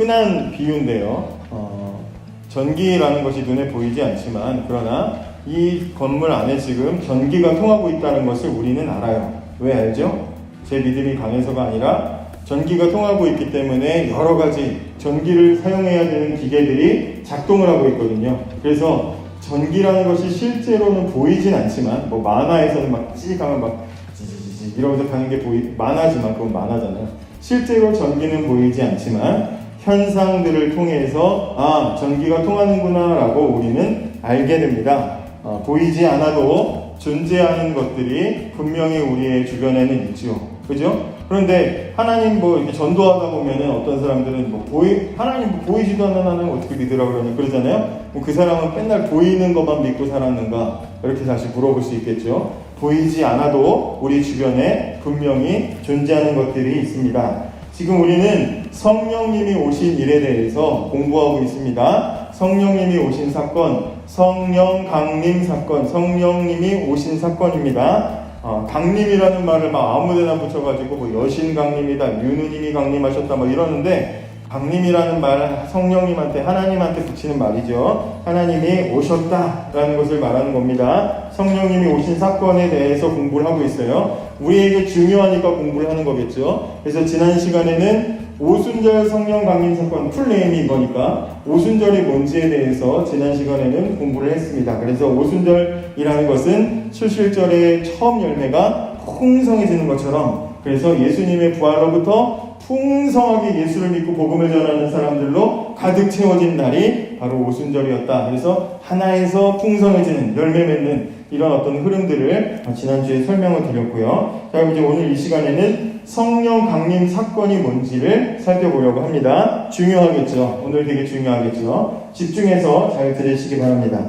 흔한 비유인데요. 전기라는 것이 눈에 보이지 않지만 그러나 이 건물 안에 지금 전기가 통하고 있다는 것을 우리는 알아요. 왜 알죠? 제 믿음이 강해서가 아니라 전기가 통하고 있기 때문에 여러 가지 전기를 사용해야 되는 기계들이 작동을 하고 있거든요. 그래서 전기라는 것이 실제로는 보이진 않지만 뭐 만화에서는 막 찌직하면 막 지지지지 이러면서 가는 게 만화지만 그건 만화잖아요. 실제로 전기는 보이지 않지만 현상들을 통해서 전기가 통하는구나 라고 우리는 알게 됩니다. 보이지 않아도 존재하는 것들이 분명히 우리의 주변에는 있죠. 그죠? 그런데 하나님 이렇게 전도하다 보면은 어떤 사람들은 하나님 보이지도 않는 하나님 어떻게 믿으라고 그러잖아요? 그 사람은 맨날 보이는 것만 믿고 살았는가? 이렇게 다시 물어볼 수 있겠죠. 보이지 않아도 우리 주변에 분명히 존재하는 것들이 있습니다. 지금 우리는 성령님이 오신 일에 대해서 공부하고 있습니다. 성령님이 오신 사건, 성령 강림 사건, 성령님이 오신 사건입니다. 강림이라는 말을 막 아무데나 붙여가지고 여신 강림이다, 유느님이 강림하셨다 이러는데 강림이라는 말 성령님한테 하나님한테 붙이는 말이죠. 하나님이 오셨다라는 것을 말하는 겁니다. 성령님이 오신 사건에 대해서 공부를 하고 있어요. 우리에게 중요하니까 공부를 하는 거겠죠. 그래서 지난 시간에는 오순절 성령 강림 사건 풀네임이 이거니까 오순절이 뭔지에 대해서 지난 시간에는 공부를 했습니다. 그래서 오순절이라는 것은 출실절의 처음 열매가 풍성해지는 것처럼 그래서 예수님의 부활로부터 풍성하게 예수를 믿고 복음을 전하는 사람들로 가득 채워진 날이 바로 오순절이었다. 그래서 하나에서 풍성해지는 열매 맺는 이런 어떤 흐름들을 지난주에 설명을 드렸고요. 자, 이제 오늘 이 시간에는 성령 강림 사건이 뭔지를 살펴보려고 합니다. 중요하겠죠. 오늘 되게 중요하겠죠. 집중해서 잘 들으시기 바랍니다.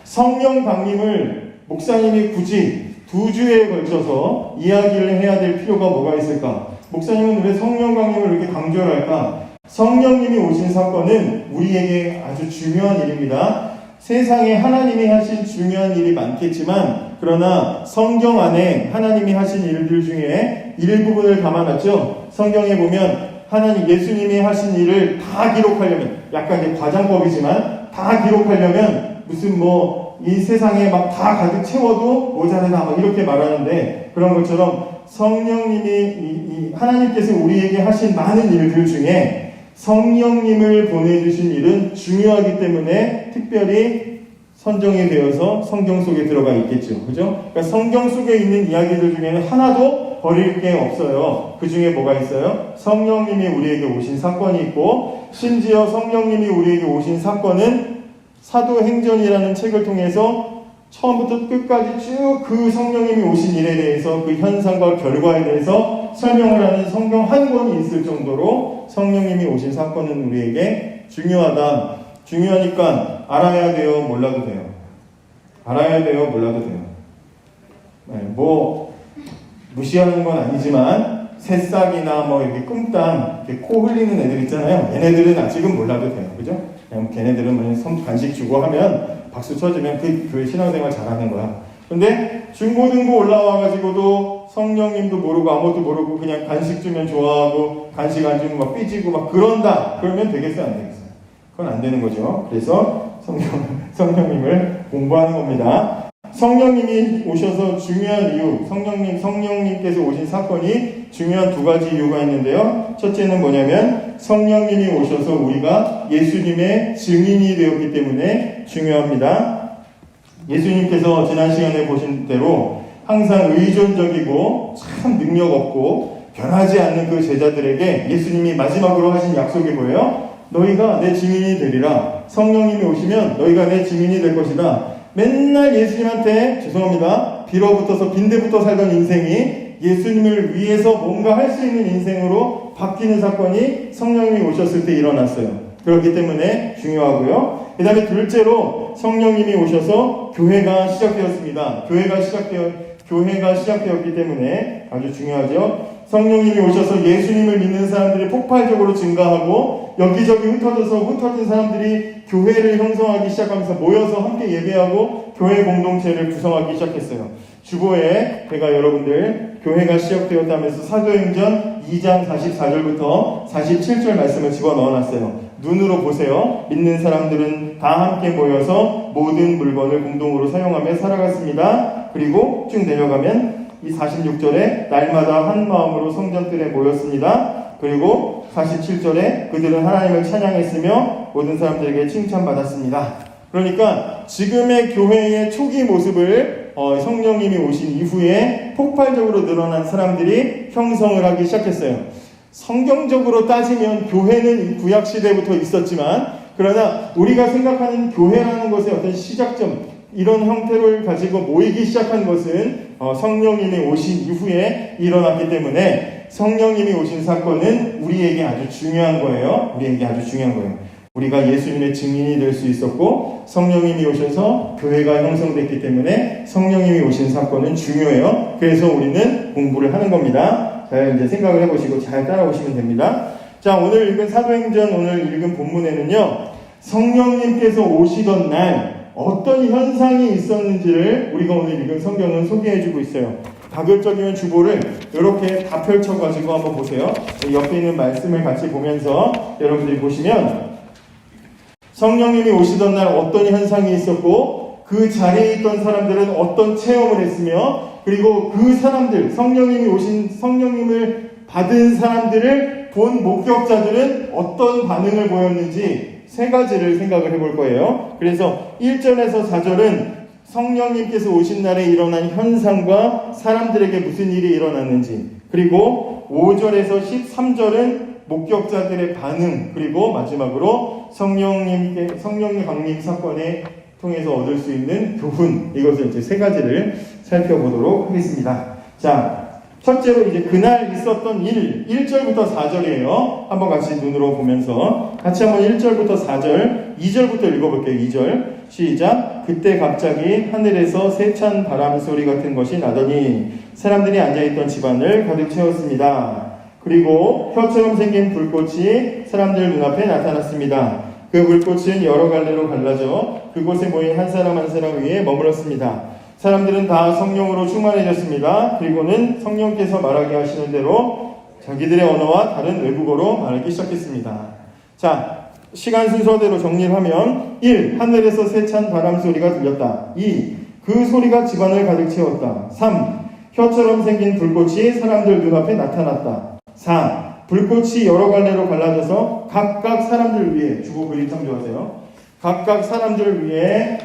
성령 강림을 목사님이 굳이 2주에 걸쳐서 이야기를 해야 될 필요가 뭐가 있을까? 목사님은 왜 성령 강림을 이렇게 강조를 할까? 성령님이 오신 사건은 우리에게 아주 중요한 일입니다. 세상에 하나님이 하신 중요한 일이 많겠지만 그러나 성경 안에 하나님이 하신 일들 중에 일부분을 담아놨죠. 성경에 보면 하나님 예수님이 하신 일을 다 기록하려면 약간 이제 과장법이지만 다 기록하려면 무슨 이 세상에 막 다 가득 채워도 모자라다 이렇게 말하는데 그런 것처럼 성령님이 하나님께서 우리에게 하신 많은 일들 중에 성령님을 보내주신 일은 중요하기 때문에 특별히 선정이 되어서 성경 속에 들어가 있겠죠. 그죠? 그러니까 성경 속에 있는 이야기들 중에는 하나도 버릴 게 없어요. 그 중에 뭐가 있어요? 성령님이 우리에게 오신 사건이 있고 심지어 성령님이 우리에게 오신 사건은 사도행전이라는 책을 통해서 처음부터 끝까지 쭉 그 성령님이 오신 일에 대해서 그 현상과 결과에 대해서 설명을 하는 성경 한 권이 있을 정도로 성령님이 오신 사건은 우리에게 중요하다. 중요하니까 알아야 돼요, 몰라도 돼요. 알아야 돼요, 몰라도 돼요. 무시하는 건 아니지만 새싹이나 이렇게 끔땀, 이렇게 코 흘리는 애들 있잖아요. 얘네들은 아직은 몰라도 돼요. 그죠? 그냥 걔네들은 간식 주고 하면 박수 쳐주면 그 신앙생활 잘하는 거야. 근데 중고등부 올라와가지고도 성령님도 모르고 아무것도 모르고 그냥 간식 주면 좋아하고 간식 안 주면 막 삐지고 막 그런다. 그러면 되겠어요? 안 되겠어요? 그건 안 되는 거죠. 그래서 성령님을 공부하는 겁니다. 성령님이 오셔서 중요한 이유, 성령님께서 오신 사건이 중요한 2가지 이유가 있는데요. 첫째는 뭐냐면 성령님이 오셔서 우리가 예수님의 증인이 되었기 때문에 중요합니다. 예수님께서 지난 시간에 보신 대로 항상 의존적이고 참 능력 없고 변하지 않는 그 제자들에게 예수님이 마지막으로 하신 약속이 뭐예요? 너희가 내 증인이 되리라. 성령님이 오시면 너희가 내 증인이 될 것이다. 맨날 예수님한테 죄송합니다. 빌어붙어서 빈대부터 살던 인생이 예수님을 위해서 뭔가 할 수 있는 인생으로 바뀌는 사건이 성령님이 오셨을 때 일어났어요. 그렇기 때문에 중요하고요. 그 다음에 둘째로 성령님이 오셔서 교회가 시작되었습니다. 교회가 시작되었기 때문에 아주 중요하죠. 성령님이 오셔서 예수님을 믿는 사람들이 폭발적으로 증가하고 여기저기 흩어진 사람들이 교회를 형성하기 시작하면서 모여서 함께 예배하고 교회 공동체를 구성하기 시작했어요. 주보에 제가 여러분들 교회가 시작되었다면서 사도행전 2장 44절부터 47절 말씀을 집어넣어놨어요. 눈으로 보세요. 믿는 사람들은 다 함께 모여서 모든 물건을 공동으로 사용하며 살아갔습니다. 그리고 쭉 내려가면 이 46절에 날마다 한 마음으로 성전뜰에 모였습니다. 그리고 47절에 그들은 하나님을 찬양했으며 모든 사람들에게 칭찬받았습니다. 그러니까 지금의 교회의 초기 모습을 성령님이 오신 이후에 폭발적으로 늘어난 사람들이 형성을 하기 시작했어요. 성경적으로 따지면 교회는 구약시대부터 있었지만, 그러나 우리가 생각하는 교회라는 것의 어떤 시작점, 이런 형태를 가지고 모이기 시작한 것은 성령님이 오신 이후에 일어났기 때문에 성령님이 오신 사건은 우리에게 아주 중요한 거예요. 우리에게 아주 중요한 거예요. 우리가 예수님의 증인이 될 수 있었고 성령님이 오셔서 교회가 형성됐기 때문에 성령님이 오신 사건은 중요해요. 그래서 우리는 공부를 하는 겁니다. 잘 이제 생각을 해보시고 잘 따라오시면 됩니다. 자, 오늘 읽은 사도행전 오늘 읽은 본문에는요, 성령님께서 오시던 날 어떤 현상이 있었는지를 우리가 오늘 읽은 성경은 소개해주고 있어요. 가급적이면 주보를 이렇게 다 펼쳐가지고 한번 보세요. 옆에 있는 말씀을 같이 보면서 여러분들이 보시면 성령님이 오시던 날 어떤 현상이 있었고 그 자리에 있던 사람들은 어떤 체험을 했으며, 그리고 그 사람들, 성령님을 받은 사람들을 본 목격자들은 어떤 반응을 보였는지 세 가지를 생각을 해볼 거예요. 그래서 1절에서 4절은 성령님께서 오신 날에 일어난 현상과 사람들에게 무슨 일이 일어났는지, 그리고 5절에서 13절은 목격자들의 반응, 그리고 마지막으로 성령님 강림 사건에 통해서 얻을 수 있는 교훈, 이것을 이제 세 가지를 살펴보도록 하겠습니다. 자, 첫째로 이제 그날 있었던 일, 1절부터 4절이에요. 한번 같이 눈으로 보면서 같이 한번 1절부터 4절, 2절부터 읽어볼게요. 2절 시작. 그때 갑자기 하늘에서 세찬 바람 소리 같은 것이 나더니 사람들이 앉아있던 집안을 가득 채웠습니다. 그리고 혀처럼 생긴 불꽃이 사람들 눈앞에 나타났습니다. 그 불꽃은 여러 갈래로 갈라져 그곳에 모인 한 사람 한 사람 위에 머물렀습니다. 사람들은 다 성령으로 충만해졌습니다. 그리고는 성령께서 말하게 하시는 대로 자기들의 언어와 다른 외국어로 말하기 시작했습니다. 자, 시간 순서대로 정리를 하면 1. 하늘에서 세찬 바람 소리가 들렸다. 2. 그 소리가 집안을 가득 채웠다. 3. 혀처럼 생긴 불꽃이 사람들 눈앞에 나타났다. 4. 불꽃이 여러 갈래로 갈라져서 각각 사람들 위에, 주보 그림 참조하세요. 각각 사람들 위에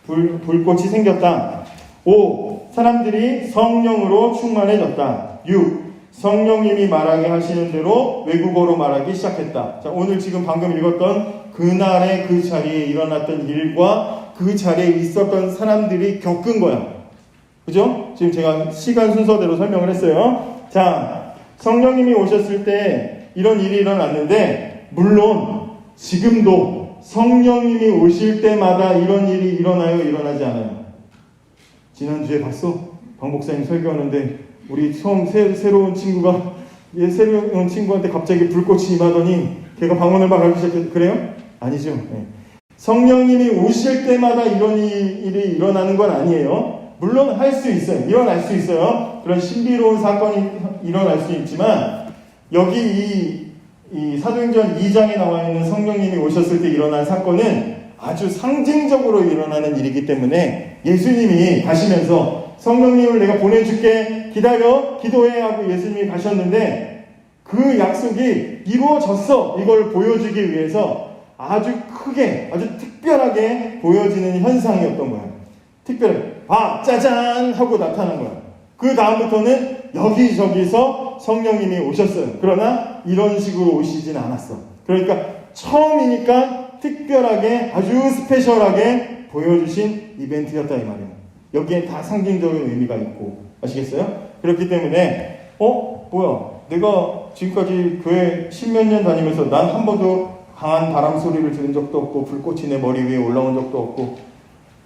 불꽃이 생겼다. 5. 사람들이 성령으로 충만해졌다. 6. 성령님이 말하게 하시는 대로 외국어로 말하기 시작했다. 자, 오늘 지금 방금 읽었던 그날의 그 자리에 일어났던 일과 그 자리에 있었던 사람들이 겪은 거야. 그죠? 지금 제가 시간 순서대로 설명을 했어요. 자, 성령님이 오셨을 때 이런 일이 일어났는데, 물론 지금도 성령님이 오실 때마다 이런 일이 일어나요? 일어나지 않아요? 지난주에 봤어? 박 목사님 설교하는데 우리 새로운 친구한테 갑자기 불꽃이 임하더니 걔가 방언을 막 하기 시작해서, 그래요? 아니죠. 네. 성령님이 오실 때마다 이런 일이 일어나는 건 아니에요. 물론 할 수 있어요. 일어날 수 있어요. 그런 신비로운 사건이 일어날 수 있지만, 여기 이 사도행전 2장에 나와 있는 성령님이 오셨을 때 일어난 사건은 아주 상징적으로 일어나는 일이기 때문에, 예수님이 가시면서 성령님을 내가 보내줄게, 기다려, 기도해 하고 예수님이 가셨는데 그 약속이 이루어졌어. 이걸 보여주기 위해서 아주 크게, 아주 특별하게 보여지는 현상이었던 거예요. 특별하게 짜잔 하고 나타난 거야. 그 다음부터는 여기저기서 성령님이 오셨어요. 그러나 이런 식으로 오시진 않았어. 그러니까 처음이니까 특별하게, 아주 스페셜하게 보여주신 이벤트였다 이 말이에요. 여기에 다 상징적인 의미가 있고, 아시겠어요? 그렇기 때문에 뭐야, 내가 지금까지 교회 10몇 년 다니면서 난 한 번도 강한 바람 소리를 들은 적도 없고, 불꽃이 내 머리 위에 올라온 적도 없고,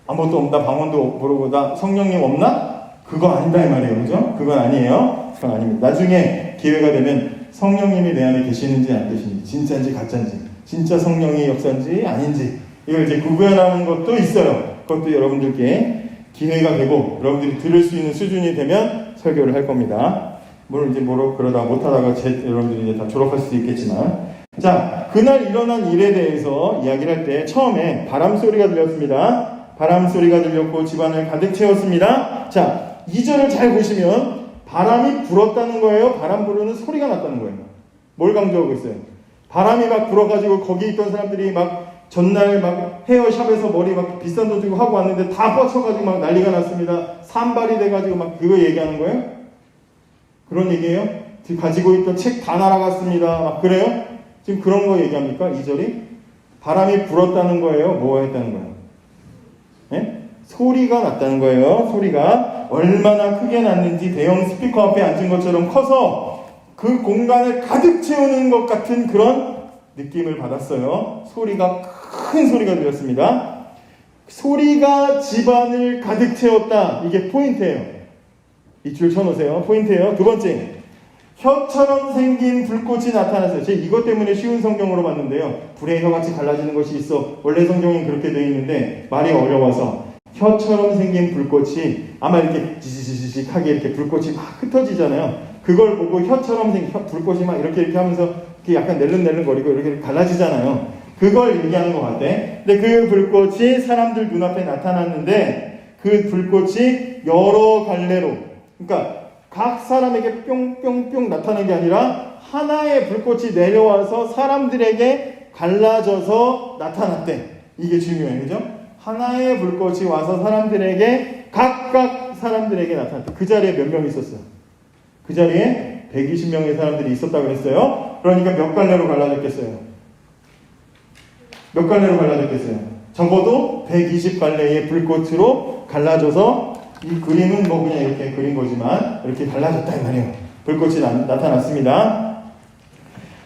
아무것도 없다, 방언도 모르고, 나 성령님 없나? 그거 아니다 이 말이에요. 그죠? 그건 아니에요. 그건 아닙니다. 나중에 기회가 되면 성령님이 내 안에 계시는지 안 계시는지, 진짜인지 가짜인지, 진짜 성령의 역사인지 아닌지, 이걸 이제 구별하는 것도 있어요. 그것도 여러분들께 기회가 되고 여러분들이 들을 수 있는 수준이 되면 설교를 할 겁니다. 물론 이제 그러다 못하다가 여러분들이 이제 다 졸업할 수도 있겠지만, 자, 그날 일어난 일에 대해서 이야기를 할 때 처음에 바람 소리가 들렸습니다. 바람 소리가 들렸고 집안을 가득 채웠습니다. 자, 2절을 잘 보시면 바람이 불었다는 거예요? 바람 부르는 소리가 났다는 거예요? 뭘 강조하고 있어요? 바람이 막 불어가지고 거기 있던 사람들이 막 전날 막 헤어샵에서 머리 막 비싼 돈 주고 하고 왔는데 다 뻗쳐가지고 막 난리가 났습니다. 산발이 돼가지고 막 그거 얘기하는 거예요? 그런 얘기예요? 지금 가지고 있던 책 다 날아갔습니다. 막 그래요? 지금 그런 거 얘기합니까? 2절이? 바람이 불었다는 거예요? 뭐 했다는 거예요? 네? 소리가 났다는 거예요. 소리가 얼마나 크게 났는지 대형 스피커 앞에 앉은 것처럼 커서 그 공간을 가득 채우는 것 같은 그런 느낌을 받았어요. 소리가 큰 소리가 들렸습니다. 소리가 집안을 가득 채웠다. 이게 포인트예요. 이 줄 쳐놓으세요. 포인트예요. 두 번째, 혀처럼 생긴 불꽃이 나타났어요. 제가 이것 때문에 쉬운 성경으로 봤는데요. 불의 혀같이 갈라지는 것이 있어. 원래 성경엔 그렇게 되어 있는데 말이 어려워서 혀처럼 생긴 불꽃이 아마 이렇게 지지직하게 이렇게 불꽃이 막 흩어지잖아요. 그걸 보고 혀처럼 생긴 불꽃이 막 이렇게 하면서 이렇게 약간 낼름낼름거리고 이렇게 갈라지잖아요. 그걸 얘기하는 것 같아. 근데 그 불꽃이 사람들 눈앞에 나타났는데 그 불꽃이 여러 갈래로, 그러니까 각 사람에게 뿅뿅뿅 나타나는 게 아니라 하나의 불꽃이 내려와서 사람들에게 갈라져서 나타났대. 이게 중요해요. 그죠? 하나의 불꽃이 와서 사람들에게 각각 사람들에게 나타났대. 그 자리에 몇 명 있었어요? 그 자리에 120명의 사람들이 있었다고 그랬어요. 그러니까 몇 갈래로 갈라졌겠어요? 몇 갈래로 갈라졌겠어요? 적어도 120갈래의 불꽃으로 갈라져서 이 그림은 뭐 그냥 이렇게 그린 거지만 이렇게 달라졌다 이 말이에요. 불꽃이 나타났습니다.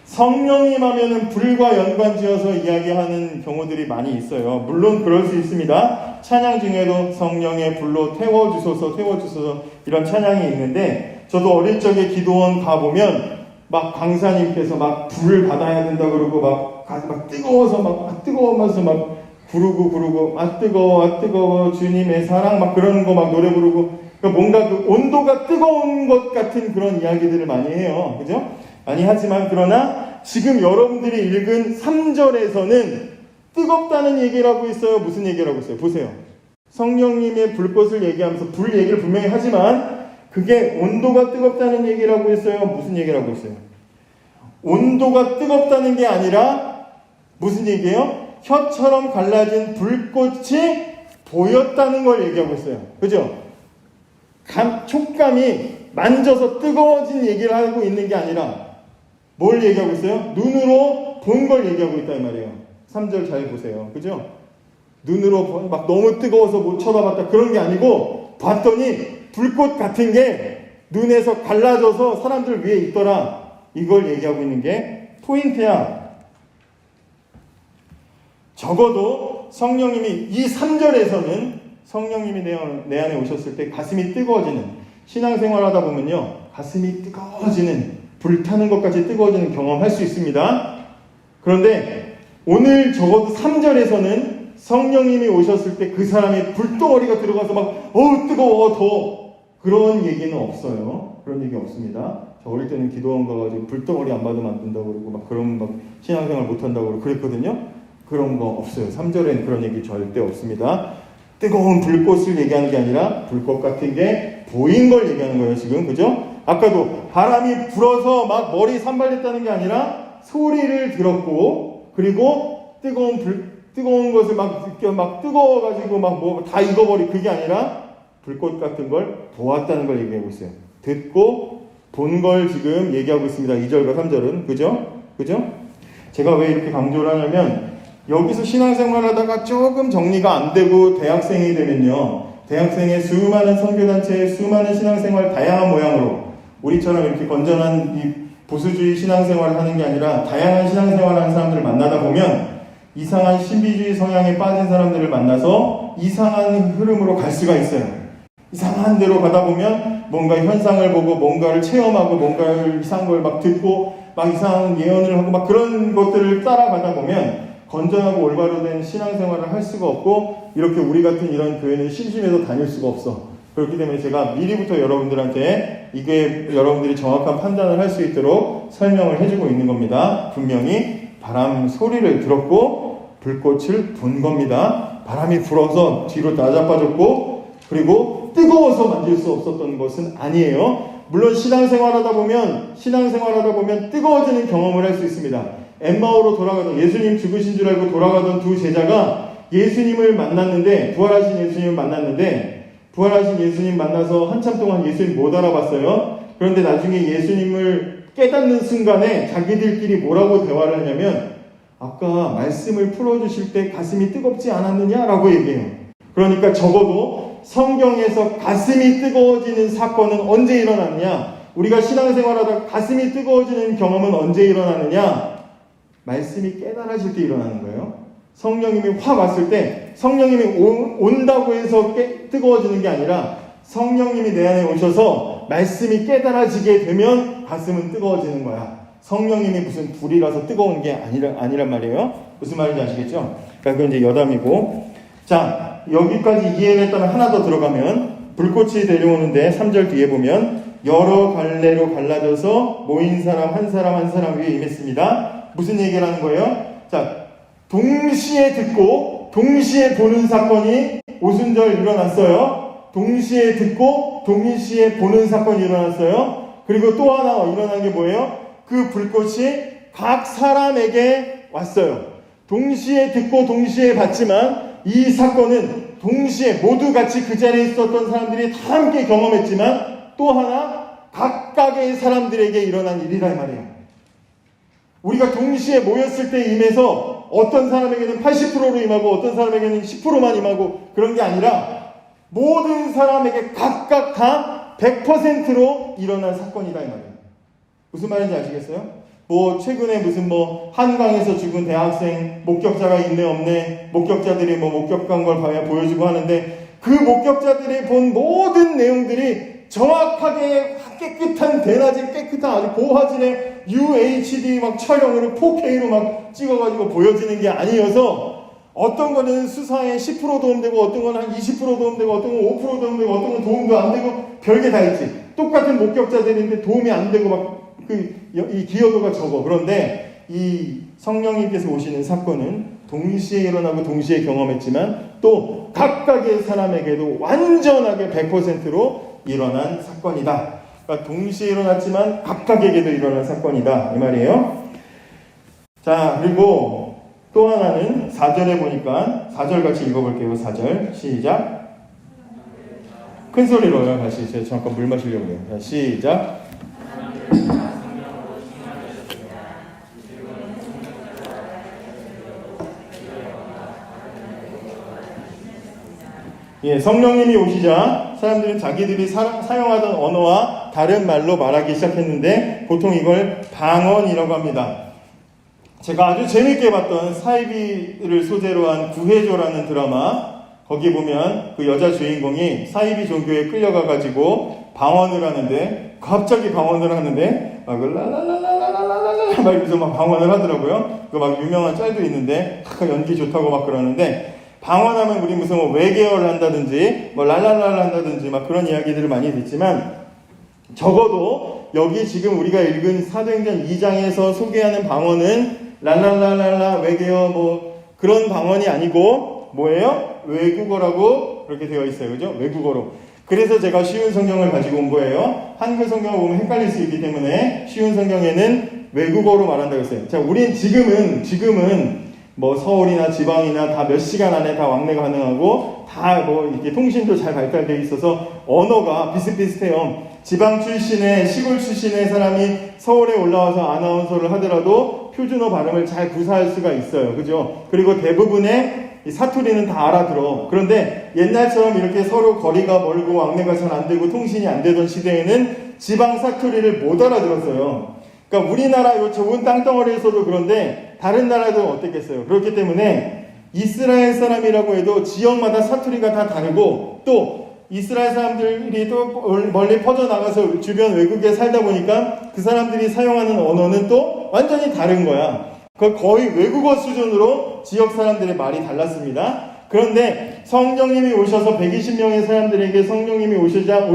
성령이 임하면은 불과 연관지어서 이야기하는 경우들이 많이 있어요. 물론 그럴 수 있습니다. 찬양 중에도 성령의 불로 태워주소서 이런 찬양이 있는데 저도 어릴 적에 기도원 가보면 막 강사님께서 막 불을 받아야 된다 그러고 막 뜨거워서 막 뜨거워면서 막 부르고 뜨거워 주님의 사랑 막 그런 거 막 노래 부르고 그러니까 뭔가 그 온도가 뜨거운 것 같은 그런 이야기들을 많이 해요. 그죠? 많이 하지만 그러나 지금 여러분들이 읽은 3절에서는 뜨겁다는 얘기를 하고 있어요. 무슨 얘기를 하고 있어요? 보세요. 성령님의 불꽃을 얘기하면서 불 얘기를 분명히 하지만 그게 온도가 뜨겁다는 얘기를 하고 있어요. 무슨 얘기를 하고 있어요? 온도가 뜨겁다는 게 아니라 무슨 얘기예요? 혀처럼 갈라진 불꽃이 보였다는 걸 얘기하고 있어요. 그죠? 촉감이 만져서 뜨거워진 얘기를 하고 있는 게 아니라 뭘 얘기하고 있어요? 눈으로 본 걸 얘기하고 있다 이 말이에요. 3절 잘 보세요. 그죠? 눈으로 막 너무 뜨거워서 못 쳐다봤다 그런 게 아니고 봤더니 불꽃 같은 게 눈에서 갈라져서 사람들 위에 있더라. 이걸 얘기하고 있는 게 포인트야. 적어도 성령님이 이 3절에서는 성령님이 내 안에 오셨을 때 가슴이 뜨거워지는 신앙생활 하다 보면요. 가슴이 뜨거워지는 불타는 것까지 뜨거워지는 경험할 수 있습니다. 그런데 오늘 적어도 3절에서는 성령님이 오셨을 때 그 사람의 불덩어리가 들어가서 막 뜨거워 더 그런 얘기는 없어요. 그런 얘기 없습니다. 저 어릴 때는 기도원 가가지고 불덩어리 안 받으면 안 된다고 그러고 막 그런 막 신앙생활 못 한다고 그러고 그랬거든요. 그런 거 없어요. 3절엔 그런 얘기 절대 없습니다. 뜨거운 불꽃을 얘기하는 게 아니라 불꽃 같은 게 보인 걸 얘기하는 거예요. 지금 그죠? 아까도 바람이 불어서 막 머리 산발됐다는 게 아니라 소리를 들었고 그리고 뜨거운 것을 막 뜨거워가지고 막 뭐 다 익어버리 그게 아니라 불꽃 같은 걸 보았다는 걸 얘기하고 있어요. 듣고 본 걸 지금 얘기하고 있습니다. 2절과 3절은 그죠? 제가 왜 이렇게 강조를 하냐면 여기서 신앙생활 하다가 조금 정리가 안 되고 대학생이 되면요. 대학생의 수많은 선교단체의 수많은 신앙생활 다양한 모양으로 우리처럼 이렇게 건전한 이 보수주의 신앙생활을 하는 게 아니라 다양한 신앙생활을 하는 사람들을 만나다 보면 이상한 신비주의 성향에 빠진 사람들을 만나서 이상한 흐름으로 갈 수가 있어요. 이상한 데로 가다 보면 뭔가 현상을 보고 뭔가를 체험하고 뭔가를 이상한 걸 막 듣고 막 이상한 예언을 하고 막 그런 것들을 따라가다 보면 건전하고 올바로 된 신앙생활을 할 수가 없고 이렇게 우리 같은 이런 교회는 심심해서 다닐 수가 없어. 그렇기 때문에 제가 미리부터 여러분들한테 이게 여러분들이 정확한 판단을 할 수 있도록 설명을 해주고 있는 겁니다. 분명히 바람 소리를 들었고 불꽃을 본 겁니다. 바람이 불어서 뒤로 나자빠졌고 그리고 뜨거워서 만질 수 없었던 것은 아니에요. 물론 신앙생활하다 보면 뜨거워지는 경험을 할 수 있습니다. 엠마오로 돌아가던 예수님 죽으신 줄 알고 돌아가던 두 제자가 예수님을 만났는데 부활하신 예수님 만나서 한참 동안 예수님 못 알아봤어요. 그런데 나중에 예수님을 깨닫는 순간에 자기들끼리 뭐라고 대화를 하냐면 아까 말씀을 풀어주실 때 가슴이 뜨겁지 않았느냐라고 얘기해요. 그러니까 적어도 성경에서 가슴이 뜨거워지는 사건은 언제 일어났느냐? 우리가 신앙생활하다 가슴이 뜨거워지는 경험은 언제 일어나느냐? 말씀이 깨달아질 때 일어나는 거예요. 성령님이 확 왔을 때 성령님이 온다고 해서 뜨거워지는 게 아니라 성령님이 내 안에 오셔서 말씀이 깨달아지게 되면 가슴은 뜨거워지는 거야. 성령님이 무슨 불이라서 뜨거운 게 아니란 말이에요. 무슨 말인지 아시겠죠? 그러니까 그건 이제 여담이고. 자, 여기까지 이해를 했다면 하나 더 들어가면 불꽃이 내려오는데 3절 뒤에 보면 여러 갈래로 갈라져서 모인 사람 한 사람 위에 임했습니다. 무슨 얘기를 하는 거예요? 자, 동시에 듣고 동시에 보는 사건이 오순절 일어났어요. 동시에 듣고 동시에 보는 사건이 일어났어요. 그리고 또 하나 일어난 게 뭐예요? 그 불꽃이 각 사람에게 왔어요. 동시에 듣고 동시에 봤지만 이 사건은 동시에 모두 같이 그 자리에 있었던 사람들이 다 함께 경험했지만 또 하나 각각의 사람들에게 일어난 일이라 말이에요. 우리가 동시에 모였을 때 임해서 어떤 사람에게는 80%로 임하고 어떤 사람에게는 10%만 임하고 그런 게 아니라 모든 사람에게 각각 다 100%로 일어난 사건이다 이 말이에요. 무슨 말인지 아시겠어요? 최근에 무슨 한강에서 죽은 대학생 목격자가 있네 없네 목격자들이 목격한 걸 보여주고 하는데 그 목격자들이 본 모든 내용들이 정확하게 깨끗한 대낮에 깨끗한 아주 고화질의 UHD 촬영으로 4K로 찍어가지고 보여지는 게 아니어서 어떤 거는 수사에 10% 도움되고 어떤 건 한 20% 도움되고 어떤 건 5% 도움되고 어떤 건 도움도 안 되고 별게 다 있지. 똑같은 목격자들인데 도움이 안 되고 이 기여도가 적어. 그런데 이 성령님께서 오시는 사건은 동시에 일어나고 동시에 경험했지만 또 각각의 사람에게도 완전하게 100%로 일어난 사건이다. 그러니까 동시에 일어났지만 각각에게도 일어난 사건이다 이 말이에요. 자, 그리고 또 하나는 4절에 보니까 4절 같이 읽어볼게요. 4절 시작. 큰 소리로요. 다시 제가 잠깐 물 마시려고 해요. 자, 시작. 예, 성령님이 오시자 사람들은 자기들이 사용하던 언어와 다른 말로 말하기 시작했는데 보통 이걸 방언이라고 합니다. 제가 아주 재밌게 봤던 사이비를 소재로 한 구해조라는 드라마, 거기 보면 그 여자 주인공이 사이비 종교에 끌려가가지고 방언을 하는데 갑자기 방언을 하는데 막 라라라라라라라라 막 이러면서 막 방언을 하더라고요. 그 막 유명한 짤도 있는데 연기 좋다고 막 그러는데 방언하면 우리 무슨 외계어를 한다든지 랄랄랄 한다든지 막 그런 이야기들을 많이 듣지만 적어도 여기 지금 우리가 읽은 사도행전 2장에서 소개하는 방언은 랄랄랄랄라 외계어 그런 방언이 아니고 뭐예요? 외국어라고 그렇게 되어 있어요. 그죠? 외국어로. 그래서 제가 쉬운 성경을 가지고 온 거예요. 한글 성경을 보면 헷갈릴 수 있기 때문에 쉬운 성경에는 외국어로 말한다고 했어요. 자, 우린 지금은 서울이나 지방이나 다 몇 시간 안에 다 왕래가 가능하고 다 이렇게 통신도 잘 발달되어 있어서 언어가 비슷비슷해요. 지방 출신의 시골 출신의 사람이 서울에 올라와서 아나운서를 하더라도 표준어 발음을 잘 구사할 수가 있어요. 그죠? 그리고 대부분의 이 사투리는 다 알아들어. 그런데 옛날처럼 이렇게 서로 거리가 멀고 왕래가 잘 안 되고 통신이 안 되던 시대에는 지방 사투리를 못 알아들었어요. 그러니까 우리나라 요 좁은 땅덩어리에서도 그런데 다른 나라들은 어땠겠어요? 그렇기 때문에 이스라엘 사람이라고 해도 지역마다 사투리가 다 다르고 또 이스라엘 사람들이 또 멀리 퍼져나가서 주변 외국에 살다 보니까 그 사람들이 사용하는 언어는 또 완전히 다른 거야. 거의 외국어 수준으로 지역 사람들의 말이 달랐습니다. 그런데 성령님이 오셔서 120명의 사람들에게 성령님이 오시자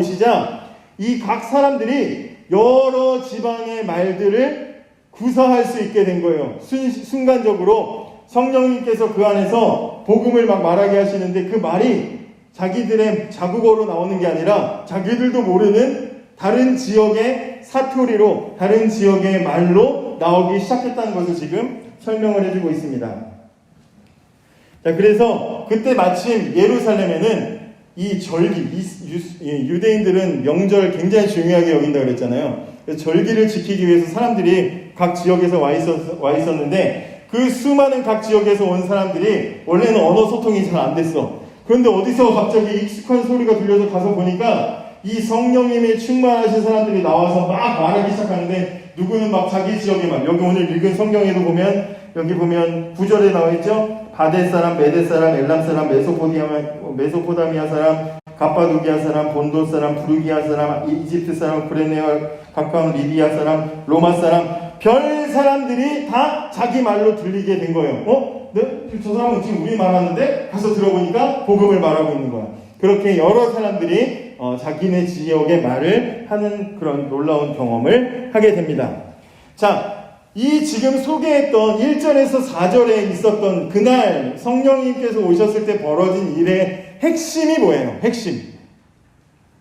이 각 사람들이 여러 지방의 말들을 구사할 수 있게 된 거예요. 순간적으로 성령님께서 그 안에서 복음을 막 말하게 하시는데 그 말이 자기들의 자국어로 나오는 게 아니라 자기들도 모르는 다른 지역의 사투리로, 다른 지역의 말로 나오기 시작했다는 것을 지금 설명을 해주고 있습니다. 자, 그래서 그때 마침 예루살렘에는 이 절기, 유대인들은 명절 굉장히 중요하게 여긴다 그랬잖아요. 그래서 절기를 지키기 위해서 사람들이 각 지역에서 와 있었는데 그 수많은 각 지역에서 온 사람들이 원래는 언어 소통이 잘 안 됐어. 그런데 어디서 갑자기 익숙한 소리가 들려서 가서 보니까 이 성령님의 충만하신 사람들이 나와서 막 말하기 시작하는데 누구는 막 자기 지역에 막 여기 오늘 읽은 성경에도 보면 여기 보면 9절에 나와 있죠. 바데 사람, 메데 사람, 엘람 사람, 메소포다미아 사람, 갑바도기아 사람, 본도 사람, 부르기아 사람, 이집트 사람, 구레네와 가까운 리비아 사람, 로마 사람, 별 사람들이 다 자기 말로 들리게 된 거예요. 네? 저 사람은 지금 우리 말하는데 가서 들어보니까 복음을 말하고 있는 거야. 그렇게 여러 사람들이 자기네 지역의 말을 하는 그런 놀라운 경험을 하게 됩니다. 자, 이 지금 소개했던 1절에서 4절에 있었던 그날 성령님께서 오셨을 때 벌어진 일의 핵심이 뭐예요? 핵심.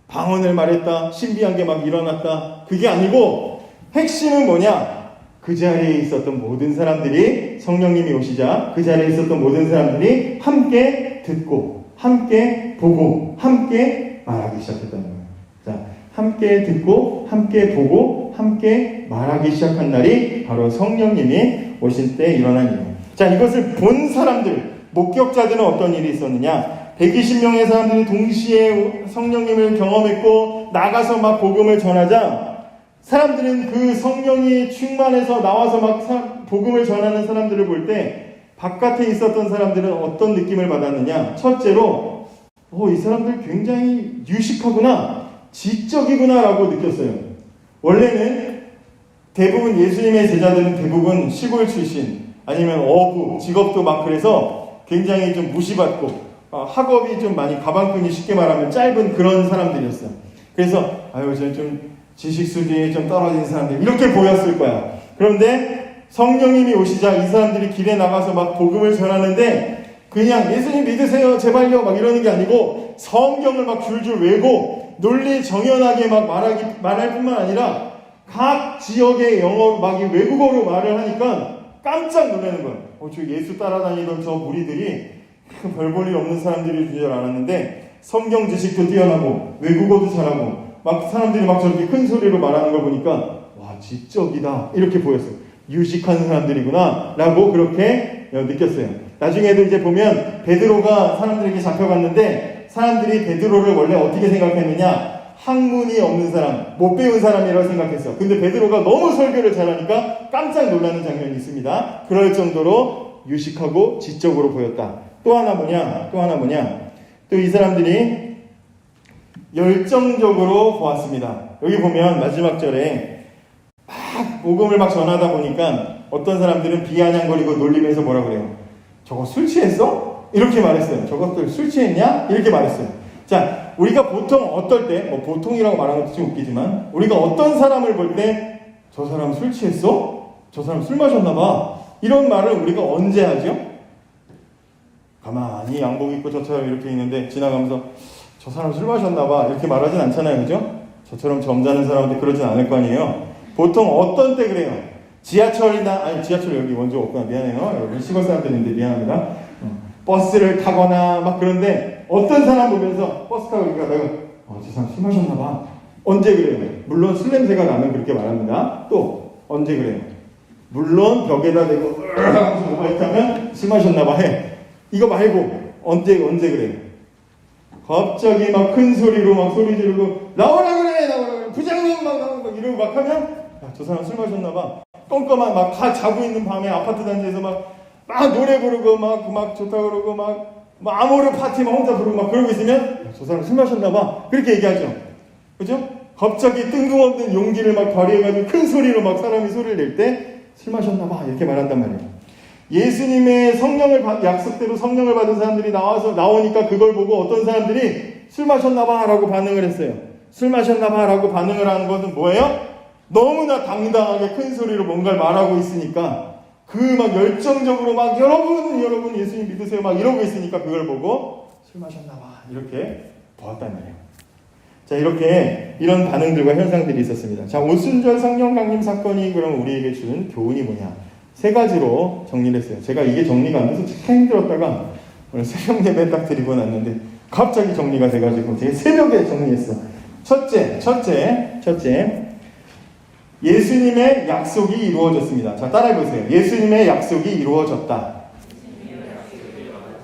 방언을 말했다. 신비한 게 막 일어났다. 그게 아니고 핵심은 뭐냐? 그 자리에 있었던 모든 사람들이 성령님이 오시자 그 자리에 있었던 모든 사람들이 함께 듣고 함께 보고 함께 말하기 시작했다는 거예요. 자, 함께 듣고 함께 보고 함께 말하기 시작한 날이 바로 성령님이 오실 때 일어난 일이에요. 자, 이것을 본 사람들, 목격자들은 어떤 일이 있었느냐? 120명의 사람들이 동시에 성령님을 경험했고 나가서 막 복음을 전하자 사람들은 그 성령이 충만해서 나와서 막 복음을 전하는 사람들을 볼 때 바깥에 있었던 사람들은 어떤 느낌을 받았느냐? 첫째로 이 사람들 굉장히 유식하구나, 지적이구나 라고 느꼈어요. 원래는 대부분 예수님의 제자들은 대부분 시골 출신 아니면 어부, 직업도 막 그래서 굉장히 좀 무시받고 학업이 좀 많이 가방끈이 쉽게 말하면 짧은 그런 사람들이었어요. 그래서 저는 좀 지식 수준이 좀 떨어진 사람들 이렇게 보였을 거야. 그런데 성령님이 오시자 이 사람들이 길에 나가서 막 복음을 전하는데 그냥 예수님 믿으세요 제발요 막 이러는 게 아니고 성경을 막 줄줄 외고 논리 정연하게 막 말할 뿐만 아니라 각 지역의 영어로 막 외국어로 말을 하니까 깜짝 놀라는 거예요. 저 예수 따라다니던 저 무리들이 별 볼 일 없는 들인 줄 알았는데 성경 지식도 뛰어나고 외국어도 잘하고 막 사람들이 막 저렇게 큰 소리로 말하는 걸 보니까 와, 지적이다 이렇게 보였어요. 유식한 사람들이구나 라고 그렇게 느꼈어요. 나중에도 이제 보면 베드로가 사람들에게 잡혀갔는데 사람들이 베드로를 원래 어떻게 생각했느냐? 학문이 없는 사람, 못 배운 사람이라고 생각했어. 근데 베드로가 너무 설교를 잘하니까 깜짝 놀라는 장면이 있습니다. 그럴 정도로 유식하고 지적으로 보였다. 또 하나 뭐냐? 또 이 사람들이 열정적으로 보았습니다. 여기 보면 마지막 절에 막 복음을 막 전하다 보니까 어떤 사람들은 비아냥거리고 놀리면서 뭐라 그래요? 저거 술 취했어? 이렇게 말했어요. 저것들 술 취했냐? 이렇게 말했어요. 자, 우리가 보통 어떨 때, 보통이라고 말하는 것도 좀 웃기지만 우리가 어떤 사람을 볼 때 저 사람 술 취했어? 저 사람 술 마셨나 봐. 이런 말을 우리가 언제 하죠? 가만히 양복 입고 저처럼 이렇게 있는데 지나가면서 저 사람 술 마셨나 봐 이렇게 말하진 않잖아요. 그죠? 저처럼 점잖은 사람한테 그러진 않을 거 아니에요. 보통 어떤 때 그래요? 지하철 여기 먼저 없구나. 미안해요. 여러분 시골 사람들인데 미안합니다. 버스를 타거나 막 그런데 어떤 사람 보면서 버스 타고 있으니까 내가 저 사람 술 마셨나 봐. 언제 그래요? 물론 술 냄새가 나면 그렇게 말합니다. 또 언제 그래요? 물론 벽에다 대고 이렇게 하면 술 마셨나 봐 해. 이거 말고 언제 그래요? 갑자기 막 큰 소리로 막 소리 지르고 나오라 그래 부장님 막 이러고 막 하면 저 사람 술 마셨나 봐. 껌껌한 막 다 자고 있는 밤에 아파트 단지에서 막 노래 부르고 막 좋다 그러고 막 아모르 파티 막 혼자 부르고 막 그러고 있으면 저 사람 술 마셨나 봐. 그렇게 얘기하죠. 그죠? 갑자기 뜬금없는 용기를 막 발휘해가지고 큰 소리로 막 사람이 소리를 낼 때 술 마셨나 봐 이렇게 말한단 말이에요. 예수님의 약속대로 성령을 받은 사람들이 나오니까 그걸 보고 어떤 사람들이 술 마셨나 봐 라고 반응을 했어요. 술 마셨나 봐 라고 반응을 하는 것은 뭐예요? 너무나 당당하게 큰 소리로 뭔가를 말하고 있으니까 그 막 열정적으로 막 여러분 예수님 믿으세요 막 이러고 있으니까 그걸 보고 술 마셨나 봐 이렇게 보았단 말이에요. 자, 이렇게 이런 반응들과 현상들이 있었습니다. 자, 오순절 성령 강림 사건이 그럼 우리에게 준 교훈이 뭐냐? 세 가지로 정리를 했어요. 제가 이게 정리가 안 돼서 참 힘들었다가 오늘 새벽 예배 딱 드리고 났는데 갑자기 정리가 돼가지고 제가 새벽에 정리했어. 첫째, 예수님의 약속이 이루어졌습니다. 자, 따라해보세요. 예수님의 약속이 이루어졌다.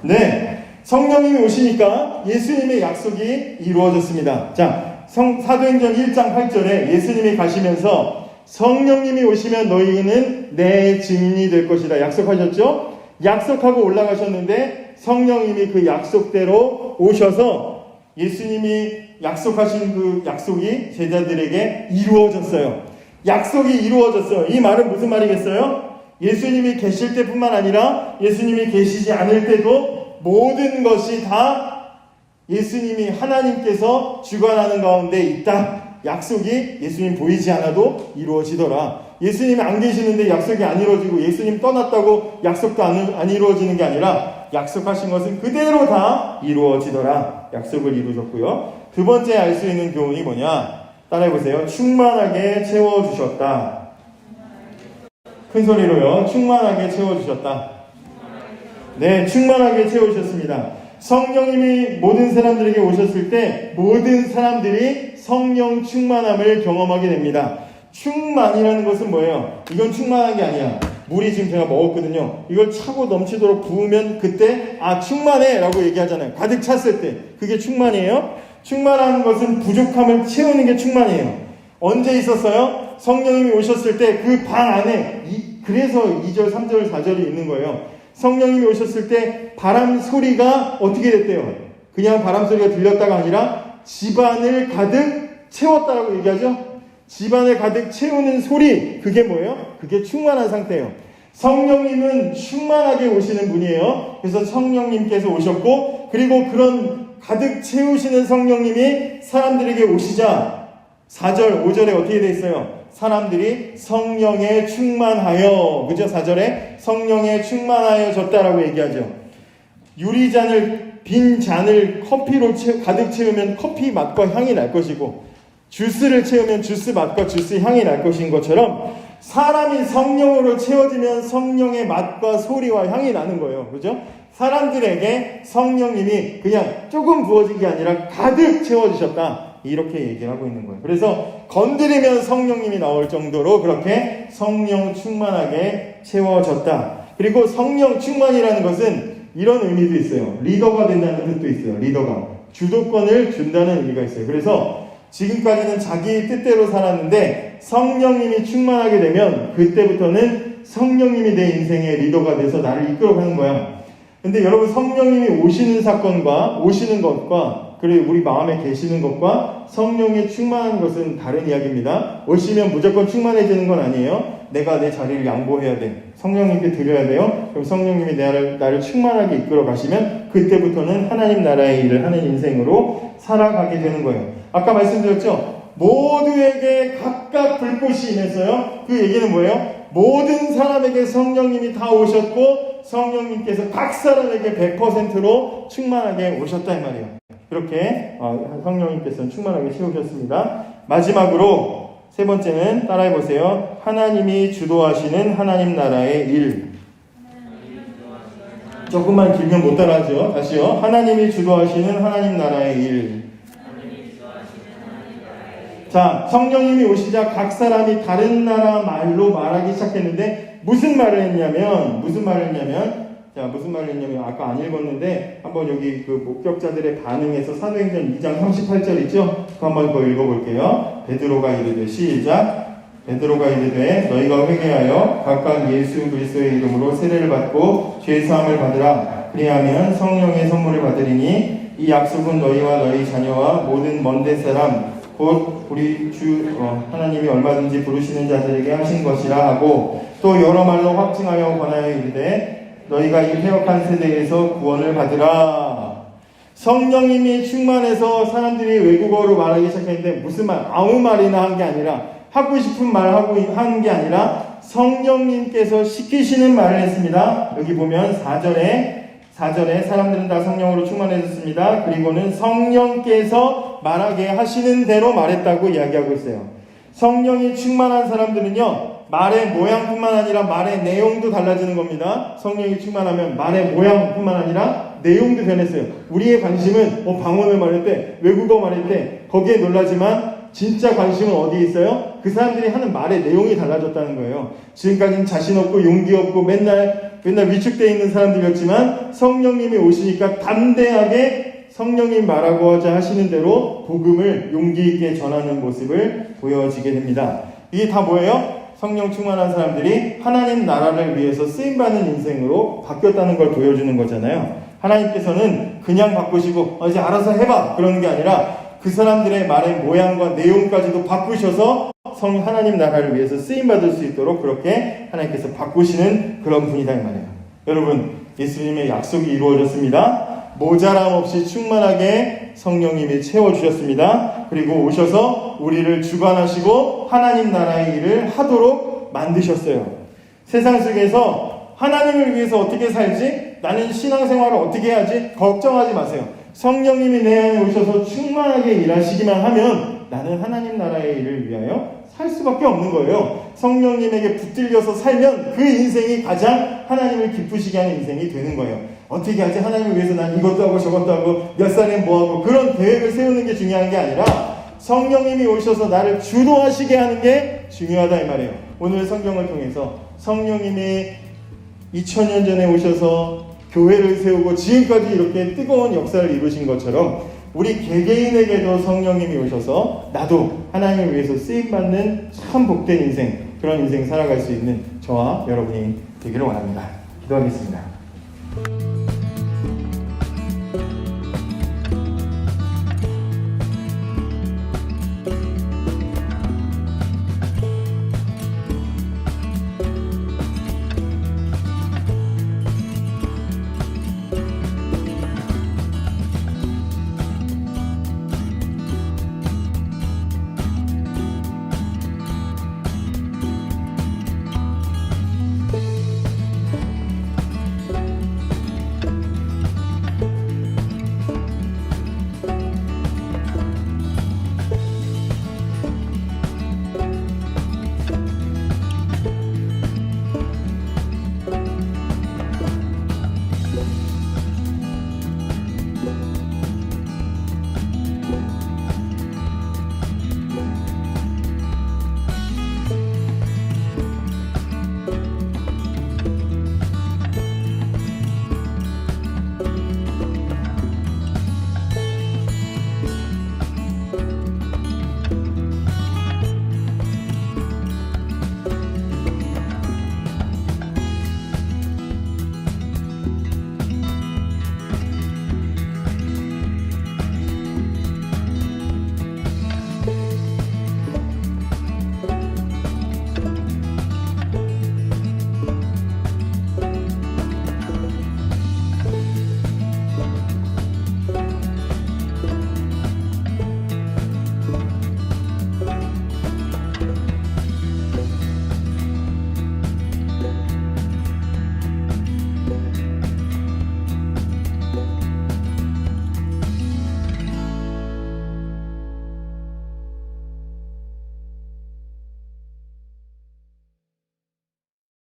네, 성령님이 오시니까 예수님의 약속이 이루어졌습니다. 자, 사도행전 1장 8절에 예수님이 가시면서 성령님이 오시면 너희는 내 증인이 될 것이다 약속하셨죠? 약속하고 올라가셨는데 성령님이 그 약속대로 오셔서 예수님이 약속하신 그 약속이 제자들에게 이루어졌어요. 약속이 이루어졌어요. 이 말은 무슨 말이겠어요? 예수님이 계실 때뿐만 아니라 예수님이 계시지 않을 때도 모든 것이 다 예수님이 하나님께서 주관하는 가운데 있다. 약속이 예수님 보이지 않아도 이루어지더라. 예수님이 안 계시는데 약속이 안 이루어지고 예수님 떠났다고 약속도 안 이루어지는 게 아니라 약속하신 것은 그대로 다 이루어지더라. 약속을 이루셨고요. 두 번째 알 수 있는 교훈이 뭐냐? 따라해보세요. 충만하게 채워주셨다. 큰 소리로요. 충만하게 채워주셨다. 네, 충만하게 채우셨습니다. 성령님이 모든 사람들에게 오셨을 때 모든 사람들이 성령 충만함을 경험하게 됩니다. 충만이라는 것은 뭐예요? 이건 충만한 게 아니야. 물이 지금 제가 먹었거든요. 이걸 차고 넘치도록 부으면 그때 충만해 라고 얘기하잖아요. 가득 찼을 때 그게 충만이에요. 충만한 것은 부족함을 채우는 게 충만이에요. 언제 있었어요? 성령님이 오셨을 때 그 방 안에 그래서 2절, 3절, 4절이 있는 거예요. 성령님이 오셨을 때 바람 소리가 어떻게 됐대요? 그냥 바람 소리가 들렸다가 아니라 집안을 가득 채웠다라고 얘기하죠? 집안을 가득 채우는 소리, 그게 뭐예요? 그게 충만한 상태예요. 성령님은 충만하게 오시는 분이에요. 그래서 성령님께서 오셨고, 그리고 그런 가득 채우시는 성령님이 사람들에게 오시자 4절, 5절에 어떻게 돼 있어요? 사람들이 성령에 충만하여, 그죠? 4절에 성령에 충만하여 졌다라고 얘기하죠. 유리잔을, 빈 잔을 커피로 가득 채우면 커피 맛과 향이 날 것이고, 주스를 채우면 주스 맛과 주스 향이 날 것인 것처럼, 사람이 성령으로 채워지면 성령의 맛과 소리와 향이 나는 거예요. 그죠? 사람들에게 성령님이 그냥 조금 부어진 게 아니라 가득 채워주셨다. 이렇게 얘기를 하고 있는 거예요. 그래서 건드리면 성령님이 나올 정도로 그렇게 성령 충만하게 채워졌다. 그리고 성령 충만이라는 것은 이런 의미도 있어요. 리더가 된다는 뜻도 있어요. 리더가. 주도권을 준다는 의미가 있어요. 그래서 지금까지는 자기 뜻대로 살았는데 성령님이 충만하게 되면 그때부터는 성령님이 내 인생의 리더가 돼서 나를 이끌어가는 거야. 근데 여러분, 성령님이 오시는 사건과 오시는 것과 그리고 우리 마음에 계시는 것과 성령이 충만한 것은 다른 이야기입니다. 오시면 무조건 충만해지는 건 아니에요. 내가 내 자리를 양보해야 돼. 성령님께 드려야 돼요. 그럼 성령님이 나를 충만하게 이끌어 가시면 그때부터는 하나님 나라의 일을 하는 인생으로 살아가게 되는 거예요. 아까 말씀드렸죠? 모두에게 각각 불꽃이 임했어요. 그 얘기는 뭐예요? 모든 사람에게 성령님이 다 오셨고 성령님께서 각 사람에게 100%로 충만하게 오셨다 이 말이에요. 그렇게 성령님께서는 충만하게 채우셨습니다. 마지막으로 세 번째는 따라해보세요. 하나님이 주도하시는 하나님 나라의 일. 조금만 길면 못 따라하죠. 다시요. 하나님이 주도하시는 하나님 나라의 일. 자, 성령님이 오시자 각 사람이 다른 나라 말로 말하기 시작했는데 무슨 말을 했냐면 아까 안 읽었는데 한번 여기 그 목격자들의 반응에서 사도행전 2장 38절 있죠? 그거 한번 더 읽어볼게요. 베드로가 이르되 시작. 베드로가 이르되 너희가 회개하여 각각 예수 그리스도의 이름으로 세례를 받고 죄사함을 받으라. 그리하면 성령의 선물을 받으리니 이 약속은 너희와 너희 자녀와 모든 먼데 사람 곧 우리 주 하나님이 얼마든지 부르시는 자들에게 하신 것이라 하고 또 여러 말로 확증하여 권하여 이르되 너희가 이 패역한 세대에서 구원을 받으라. 성령님이 충만해서 사람들이 외국어로 말하기 시작했는데 무슨 말? 아무 말이나 한 게 아니라 하고 싶은 말 하는 게 아니라 성령님께서 시키시는 말을 했습니다. 여기 보면 4절에 사람들은 다 성령으로 충만해졌습니다. 그리고는 성령께서 말하게 하시는 대로 말했다고 이야기하고 있어요. 성령이 충만한 사람들은요, 말의 모양뿐만 아니라 말의 내용도 달라지는 겁니다. 성령이 충만하면 말의 모양뿐만 아니라 내용도 변했어요. 우리의 관심은 방언을 말할 때, 외국어 말할 때 거기에 놀라지만 진짜 관심은 어디에 있어요? 그 사람들이 하는 말의 내용이 달라졌다는 거예요. 지금까지는 자신 없고 용기 없고 맨날 위축되어 있는 사람들이었지만 성령님이 오시니까 담대하게 성령님 말하고자 하시는 대로 복음을 용기 있게 전하는 모습을 보여지게 됩니다. 이게 다 뭐예요? 성령 충만한 사람들이 하나님 나라를 위해서 쓰임받는 인생으로 바뀌었다는 걸 보여주는 거잖아요. 하나님께서는 그냥 바꾸시고 이제 알아서 해봐 그러는 게 아니라 그 사람들의 말의 모양과 내용까지도 바꾸셔서 하나님 나라를 위해서 쓰임받을 수 있도록 그렇게 하나님께서 바꾸시는 그런 분이다 이 말이에요. 여러분, 예수님의 약속이 이루어졌습니다. 모자람 없이 충만하게 성령님이 채워주셨습니다. 그리고 오셔서 우리를 주관하시고 하나님 나라의 일을 하도록 만드셨어요. 세상 속에서 하나님을 위해서 어떻게 살지? 나는 신앙생활을 어떻게 해야지? 걱정하지 마세요. 성령님이 내 안에 오셔서 충만하게 일하시기만 하면 나는 하나님 나라의 일을 위하여 살 수밖에 없는 거예요. 성령님에게 붙들려서 살면 그 인생이 가장 하나님을 기쁘시게 하는 인생이 되는 거예요. 어떻게 하지? 하나님을 위해서 난 이것도 하고 저것도 하고 몇 살에 뭐 하고 그런 계획을 세우는 게 중요한 게 아니라 성령님이 오셔서 나를 주도하시게 하는 게 중요하다 이 말이에요. 오늘 성경을 통해서 성령님이 2000년 전에 오셔서 교회를 세우고 지금까지 이렇게 뜨거운 역사를 이루신 것처럼 우리 개개인에게도 성령님이 오셔서 나도 하나님을 위해서 쓰임받는 참 복된 인생, 그런 인생 살아갈 수 있는 저와 여러분이 되기를 원합니다. 기도하겠습니다.